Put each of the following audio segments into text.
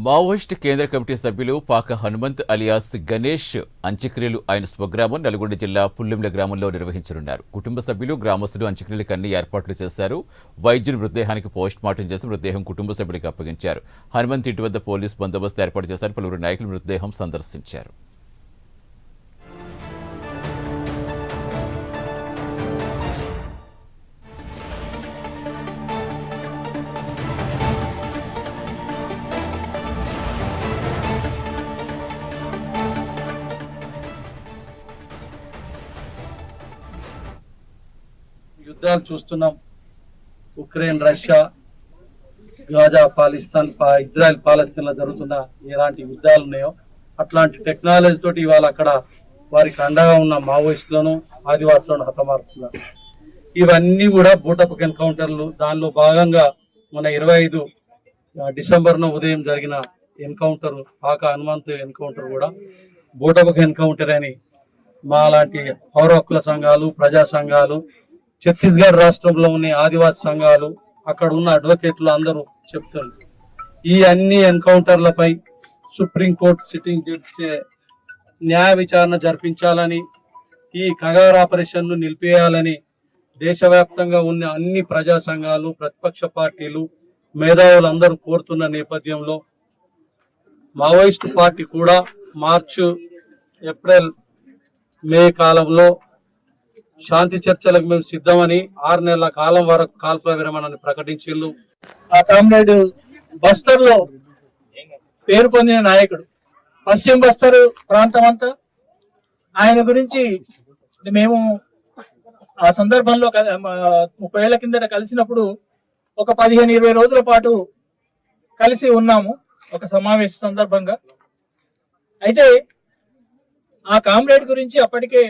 Maoist కేంద్ర committee సభ్యులు పాక హనుమంత్ అలియాస్ గణేష్ అంత్యక్రియలు ఆయన స్వగ్రామం నల్గొండ జిల్లా పుల్లెంల గ్రామంలో నిర్వహించనున్నారు. కుటుంబ సభ్యులు గ్రామస్తులు అంత్యక్రియలకు అన్ని ఏర్పాట్లు చేశారు. వైద్యులు మృతదేహానికి పోస్ట్ మార్టం చేసి మృతదేహం కుటుంబ సభ్యులకు అప్పగించారు. హనుమంత్ ఇంటి వద్ద పోలీసు బందోబస్తు ఏర్పాటు చేశారు. పలువురు నాయకులు మృతదేహం సందర్శించారు. యుద్ధాలు చూస్తున్నాం. ఉక్రెయిన్, రష్యా, గాజా, పాలిస్తాన్, ఇజ్రాయెల్, పాలస్తీన్లో జరుగుతున్న ఎలాంటి యుద్ధాలు ఉన్నాయో అట్లాంటి టెక్నాలజీ తోటి ఇవాళ అక్కడ వారికి అండగా ఉన్న మావోయిస్టులను, ఆదివాసులను హతమారుస్తున్నారు. ఇవన్నీ కూడా బూటప్ ఎన్కౌంటర్లు. దానిలో భాగంగా మన 25 డిసెంబర్న ఉదయం జరిగిన ఎన్కౌంటర్, పాక హనుమంత్ ఎన్కౌంటర్ కూడా బూటప్ ఎన్కౌంటర్ అని మా లాంటి పౌర హక్కుల సంఘాలు, ప్రజా సంఘాలు, ఛత్తీస్గఢ్ రాష్ట్రంలో ఉన్న ఆదివాసీ సంఘాలు, అక్కడ ఉన్న అడ్వకేట్లు అందరూ చెప్తారు. ఈ అన్ని ఎన్కౌంటర్లపై సుప్రీంకోర్టు సిట్టింగ్ జడ్జి న్యాయ విచారణ జరిపించాలని, ఈ కగార్ ఆపరేషన్ను నిలిపేయాలని దేశవ్యాప్తంగా ఉన్న అన్ని ప్రజా సంఘాలు, ప్రతిపక్ష పార్టీలు, మేధావులు అందరూ కోరుతున్న నేపథ్యంలో మావోయిస్టు పార్టీ కూడా మార్చి, ఏప్రిల్, మే కాలంలో శాంతి చర్చలకు మేము సిద్ధమని 6 నెలల కాలం వరకు కాల్పుల విరమణని ప్రకటించిండు. ఆ కామ్రేడ్ బస్తర్ లో పేరు పొందిన నాయకుడు. పశ్చిమ బస్తర్ ప్రాంతం అంతా ఆయన గురించి మేము ఆ సందర్భంలో 30 ఏళ్ల కిందట కలిసినప్పుడు ఒక 15-20 రోజుల పాటు కలిసి ఉన్నాము ఒక సమావేశ సందర్భంగా. అయితే ఆ కామ్రేడ్ గురించి అప్పటికే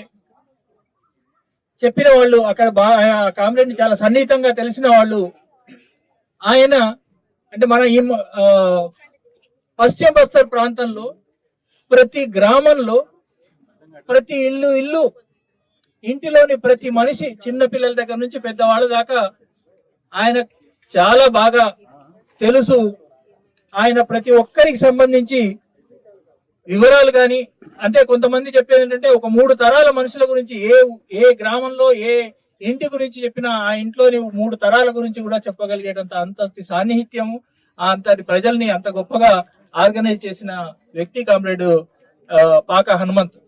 చెప్పిన వాళ్ళు, అక్కడ కామ్రేడ్ ని చాలా సన్నిహితంగా తెలిసిన వాళ్ళు, ఆయన అంటే మన ఈ పశ్చిమ బస్తర్ ప్రాంతంలో ప్రతి గ్రామంలో ప్రతి ఇల్లు ఇంటిలోని ప్రతి మనిషి, చిన్న పిల్లల దగ్గర నుంచి పెద్దవాళ్ళ దాకా ఆయన చాలా బాగా తెలుసు. ఆయన ప్రతి ఒక్కరికి సంబంధించి వివరాలు కానీ, అంటే కొంతమంది చెప్పేది ఏంటంటే ఒక 3 తరాల మనుషుల గురించి, ఏ గ్రామంలో ఏ ఇంటి గురించి చెప్పినా ఆ ఇంట్లోని 3 తరాల గురించి కూడా చెప్పగలిగేటంత అంతటి సాన్నిహిత్యము, అంతటి ప్రజల్ని అంత గొప్పగా ఆర్గనైజ్ చేసిన వ్యక్తి కామ్రేడ్ పాక హనుమంత్.